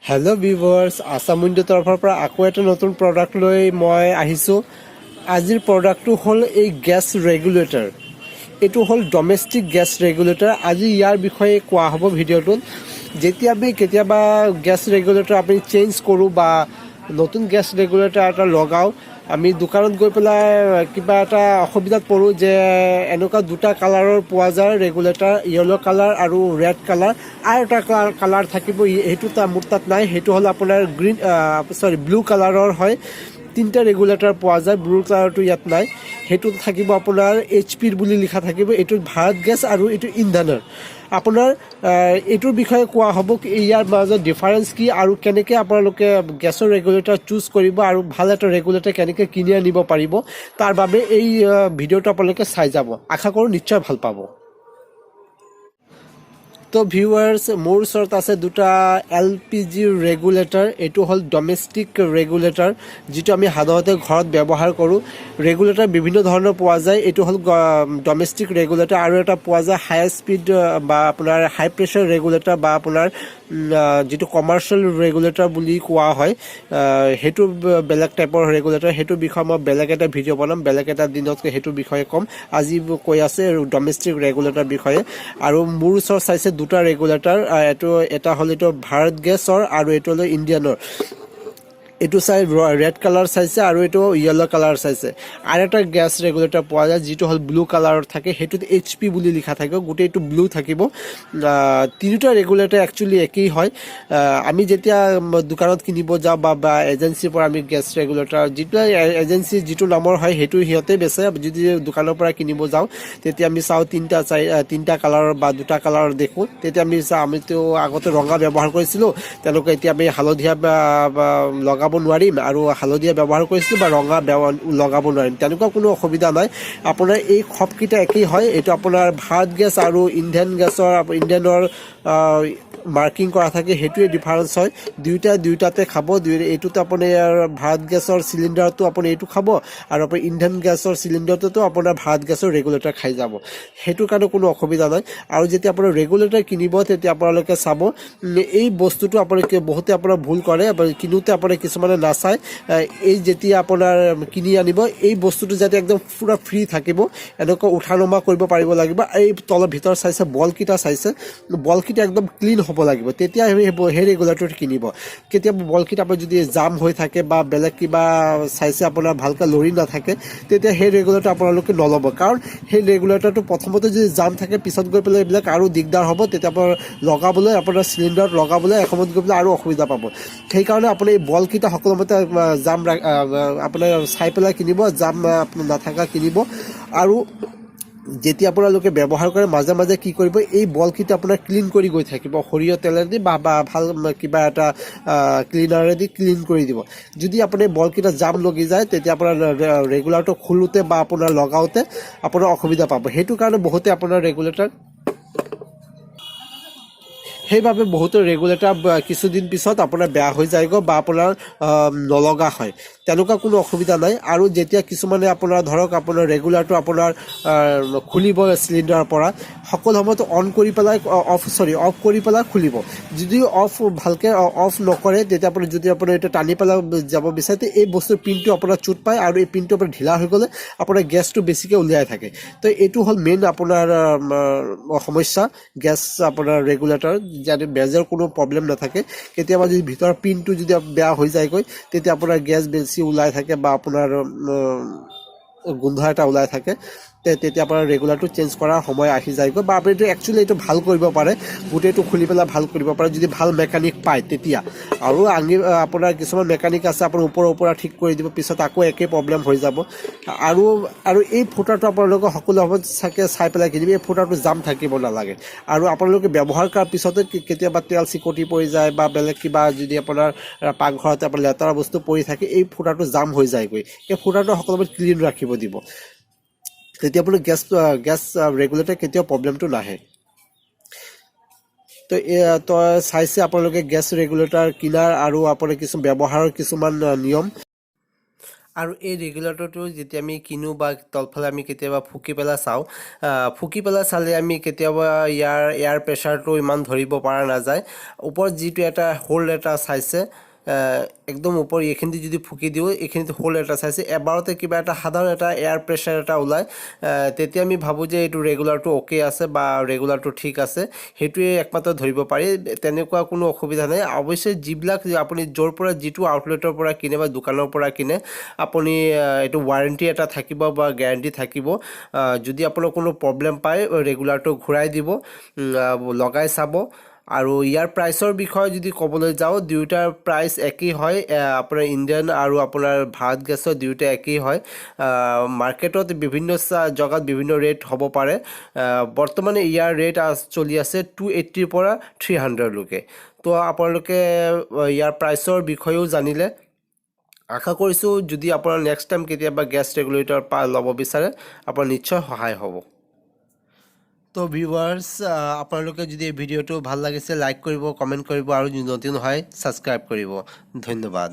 Hello viewers आसामुंडे तरफर पर आको एटा नतुन product লৈ মই আহিছো আজিৰ প্रोडक्टটো হল এই গ্যাস ৰেগুলেটৰ এটো হল ডোমেস্টিক গ্যাস ৰেগুলেটৰ আজি ইয়াৰ বিষয়ে কোৱা হ'ব ভিডিওটোত যেতিয়া আমি কেতিয়াবা গ্যাস ৰেগুলেটৰ আমি চেঞ্জ কৰো বা নতুন গ্যাস ৰেগুলেটৰ এটা লগাও আমি দোকানত গৈ পেলাই কিবা এটা অসুবিধাত পৰো যে এনেকা দুটা কালাৰৰ পোৱা যায় ৰেগুলেটৰ ইয়েলো কালাৰ আৰু ৰেড কালাৰ আৰু এটা কালাৰ থাকিব হেতু তা মোৰ তাত নাই হেতু হল আপোনাৰ গ্ৰীন ব্লু কালাৰৰ হয় তিনটা ৰেগুলেটৰ পোৱা যায় ব্লু কালাৰটো ইয়াত নাই হেতু থাকিব আপোনাৰ এইচপি বুলি লিখা থাকিব এটো ভাৰত গ্যাস আৰু এটো ইন্ধানৰ আপোনাৰ এটোৰ বিষয়ে কোৱা হ'ব কি ইয়াৰ মাজত ডিফাৰেন্স কি আৰু কেনেকৈ আপোনালোকে গ্যাসৰ ৰেগুলেটৰ চুজ কৰিব আৰু ভাল এটা ৰেগুলেটৰ কেনেকৈ কিনি আনিব পাৰিব তাৰ বাবে এই ভিডিওটো আপোনালোকে চাই যাব আশা কৰো নিশ্চয় ভাল পাব তো ভিউয়াৰ্স মোৰ ওচৰত আছে দুটা এলপিজি ৰেগুলেটৰ এটো হল ডোমেস্টিক ৰেগুলেটৰ যেটো আমি সাধাৰণতে ঘৰত ব্যৱহাৰ কৰো ৰেগুলেটৰ বিভিন্ন ধৰণৰ পোৱা যায় এটো হল ডোমেস্টিক ৰেগুলেটৰ আৰু এটা পোৱা যায় হাই স্পিড বা আপোনাৰ হাই প্ৰেছাৰ ৰেগুলেটৰ বা আপোনাৰ যেটো কমাৰ্শিয়েল ৰেগুলেটৰ বুলি কোৱা হয় হেতু বেলেগ টাইপৰ রেগুলেটর হেতু বিষয় মই বেলেগ এটা ভিডিও বনাম বেলেগ এটা দিনত হেতু বিষয়ে কম আজি কৈ আছে ডোমেস্টিক রেগুলেটর বিষয়ে আৰু মোৰ ওচৰত চাইছে দুটা ৰেগুলেটৰ এটো এটা হল এটো ভাৰত গ্যাসৰ আৰু এটো হল ইন্ডিয়ানৰ এটো চাই ৰেড কালাৰ চাইছে আৰু এটো ইয়েলো কালাৰ চাইছে আৰ এটা গ্যাস ৰেগুলেটৰ পোৱা যায় যেটো হল ব্লু কালাৰৰ থাকে হেতুত এইচপি বুলি লিখা থাকে গোটে এটো ব্লু থাকিব তিনিটা রেগুলেটর একচুয়ালি একই হয় আমি যেতিয়া দোকানত কিনিব যাও বা এজেন্সিৰ পৰা আমি গ্যাস ৰেগুলেটৰ যেটো এজেন্সি যেটো নামৰ হয় হেতু হিয়তে বেছে যদি দোকানৰ পৰা কিনিব যাও তেতিয়া আমি চাও তিনটা কালাৰৰ বা দুটা কালাৰৰ দেখো তেতিয়া আমি আমিতো আগতে ৰঙা ব্যৱহাৰ কৰিছিলো তেওঁলোকে এতিয়া আমি হালধীয়া লগাব নোৱাৰিম আৰু হালধীয়া ব্যৱহাৰ কৰিছিলো বা ৰঙা লগাব নোৱাৰিম তেনেকুৱা কোনো অসুবিধা নাই আপোনাৰ এই খপকিটা একই হয় এটো আপোনাৰ ভাৰত গ্যাস আৰু ইন্ডিয়ান গ্যাসৰ ইন্ডিয়ানৰ মাৰ্কিং কৰা থাকে হেতুয়ে ডিফাৰেন্স হয় দুইটাতে খাব এটুতে আপনি ভাৰত গ্যাসৰ সিলিন্ডাৰটো আপনি এটু খাব আৰ আপনি ইন্ডিয়ান গ্যাসৰ সিলিন্ডাৰটো আপনাৰ ভাৰত গ্যাসৰ ৰেগুলেটৰ খাই যাব হেতুৰ কাৰণে কোনো অসুবিধা নাই আৰু যেতিয়া আপোনাৰ ৰেগুলেটৰ কিনিব তেতিয়া আপোনালোকে চাব এই বস্তুটো আপোনালোকে বহুতে আপোনাৰ ভুল কৰে কিনুতে আপোনাৰ কিছুমানে নাচায় এই যেতিয়া আপোনাৰ কিনি আনিব এই বস্তুটো যাতে একদম পুৰা ফ্ৰী থাকিব এনেকৈ উঠা নমা কৰিব পাৰিব লাগিব এই তলৰ ভিতৰ চাইছে বলকিটা চাইছে বলকিটা একদম ক্লিন হ'ব লাগিব তেতিয়া হে রেগুলেটর কিনিব কেতিয়াবা বলকিট আপোনাৰ যদি জাম হৈ থাকে বা বেলেগ কিবা চাইছে আপোনাৰ ভালকে লৰি না থাকে তেতিয়া হে ৰেগুলেটৰ আপোনালোকে নলব কাৰণ হে ৰেগুলেটৰটো প্ৰথমতে যদি জাম থাকে পিছত গৈ পেলাই এইবিলাক আৰু দিগদাৰ হ'ব তেতিয়া আপোনাৰ লগাবলৈ আপোনাৰ সিলিন্ডাৰত লগাবলৈ এসময়ত গৈ পেলাই আৰু অসুবিধা পাব সেই কাৰণে আপুনি বলকিটা সকলোমতে জাম আপোনাৰ চাই পেলাই কিনিব জাম নাথাকা কিনিব আৰু যেতিয়া আপোনালোকে ব্যৱহাৰ কৰে মাজে মাজে কি কৰিব এই বলকিটা আপোনাৰ ক্লিন কৰি গৈ থাকিব সৰিয়হ তেলেদি বা ভাল কিবা এটা ক্লিনাৰেদি ক্লিন কৰি দিব যদি আপুনি বলকিটা জাম লাগি যায় তেতিয়া আপোনাৰ ৰেগুলাৰটো খুলোতে বা আপোনাৰ লগাওতে আপোনাৰ অসুবিধা পাব হেতু কাৰণে বহুতে আপোনাৰ ৰেগুলেটৰ সেইভাবে বহুতো ৰেগুলেটৰ কিছুদিন পিছত আপোনাৰ বেয়া হৈ যায়গৈ বা আপোনাৰ নলগা হয় তেনেকুৱা কোনো অসুবিধা নাই আৰু যেতিয়া কিছুমানে আপোনাৰ ধৰক আপোনাৰ ৰেগুলাৰটো আপোনাৰ খুলিব সিলিন্ডাৰৰ পৰা সকলো সময়ত অন কৰি পেলাই অফ কৰি পেলাই খুলিব যদি অফ ভালকে অফ নকৰে তেতিয়া আপুনি যদি আপোনাৰ এটা টানি পেলাই যাব বিচাৰে এই বস্তুৰ পিনটো আপোনাৰ চুট পায় আৰু এই পিনটো আপোনাৰ ঢিলা হৈ গ'লে আপোনাৰ গেছটো বেছিকৈ উলিয়াই থাকে তো এইটো হ'ল মেইন আপোনাৰ সমস্যা গ্যাস আপোনাৰ ৰেগুলেটৰ যাতে বেজৰ কোনো প্ৰবলেম নাথাকে কেতিয়াবা যদি ভিতৰ পিনটো যদি বেয়া হৈ যায়গৈ তেতিয়া আপোনাৰ গ্যাস বেছি ওলাই থাকে বা আপোনাৰ গোন্ধ এটা ওলাই থাকে তেতিয়া আপোনাৰ ৰেগুলাৰটো চেঞ্জ কৰাৰ সময় আহি যায়গৈ বা আপুনি একচুয়ালি এইটো ভাল কৰিব পাৰে গোটেইটো খুলি পেলাই ভাল কৰিব পাৰে যদি ভাল মেকানিক পায় তেতিয়া আৰু আপোনাৰ কিছুমান মেকানিক আছে আপোনাৰ ওপৰৰ ঠিক কৰি দিব পিছত আকৌ একে প্ৰবলেম হৈ যাব আৰু এই ফুটাটো আপোনালোকে সকলো সময়ত চাই পেলাই কিনিব এই ফুটাটো জাম থাকিব নালাগে আৰু আপোনালোকে ব্যৱহাৰ কৰাৰ পিছতে কেতিয়াবা তেল চিকটি পৰি যায় বা বেলেগ কিবা যদি আপোনাৰ পাকঘৰতে আপোনাৰ লেতেৰা বস্তু পৰি থাকে এই ফুটাটো জাম হৈ যায়গৈ এই ফুটাটো সকলো সময়ত ক্লিন ৰাখিব দিব তেতিয়া আপোনাৰ গ্যাস ৰেগুলেটৰ কেতিয়াও প্ৰবলেমটো নাহে তো চাইছে আপোনালোকে গ্যাস ৰেগুলেটৰ কিনাৰ আৰু আপোনাৰ কিছু ব্যৱহাৰৰ কিছুমান নিয়ম আৰু এই ৰেগুলেটৰটো যেতিয়া আমি কিনো বা তলফালে আমি কেতিয়াবা ফুকি পেলাই চাওঁ, ফুকি পেলাই চালে আমি কেতিয়াবা ইয়াৰ এয়াৰ প্ৰেছাৰটো ইমান ধৰিব পৰা নাযায়। ওপৰত যিটো এটা হোল্ড এটা চাইছে, একদম ওপৰ এইখিনিতে যদি ফুকি দিওঁ, এইখিনিত হোল্ড এটা চাইছে, এবাৰতে কিবা এটা সাধাৰণ এটা এয়াৰ প্ৰেছাৰ এটা ওলায়, তেতিয়া আমি ভাবোঁ যে এইটো ৰেগুলাৰটো অ'কে আছে বা ৰেগুলাৰটো ঠিক আছে, সেইটোৱে একমাত্ৰ ধৰিব পাৰি। তেনেকুৱা কোনো অসুবিধা নাই। অৱশ্যে যিবিলাক আপুনি য'ৰ পৰা যিটো আউটলেটৰ পৰা কিনে বা দোকানৰ পৰা কিনে, আপুনি এইটো ৱাৰেণ্টি এটা থাকিব বা গেৰাণ্টি থাকিব। যদি আপোনাৰ কোনো প্ৰব্লেম পায়, ৰেগুলাৰটো ঘূৰাই দিব, লগাই চাব। আৰু ইয়াৰ প্ৰাইচৰ বিষয়ে যদি ক'বলৈ যাওঁ, দুয়োটাৰ প্ৰাইচ একেই হয়। আপোনাৰ ইণ্ডিয়ান আৰু আপোনাৰ ভাৰত গেছৰ দুয়োটা একেই হয়। মাৰ্কেটত বিভিন্ন জেগাত বিভিন্ন ৰেট হ'ব পাৰে। বৰ্তমানে ইয়াৰ ৰেট চলি আছে 280 পৰা 300লৈকে। তো আপোনালোকে ইয়াৰ প্ৰাইচৰ বিষয়েও জানিলে। আশা কৰিছোঁ যদি আপোনাৰ নেক্সট টাইম কেতিয়াবা গেছ ৰেগুলেটৰ ল'ব বিচাৰে, আপোনাৰ নিশ্চয় সহায় হ'ব। তো ভিউৱাৰ্ছ, আপোনালোকে যদি এই ভিডিঅ'টো ভাল লাগিছে লাইক কৰিব, কমেণ্ট কৰিব আৰু যদি নতুন হয় ছাবস্ক্ৰাইব কৰিব। ধন্যবাদ।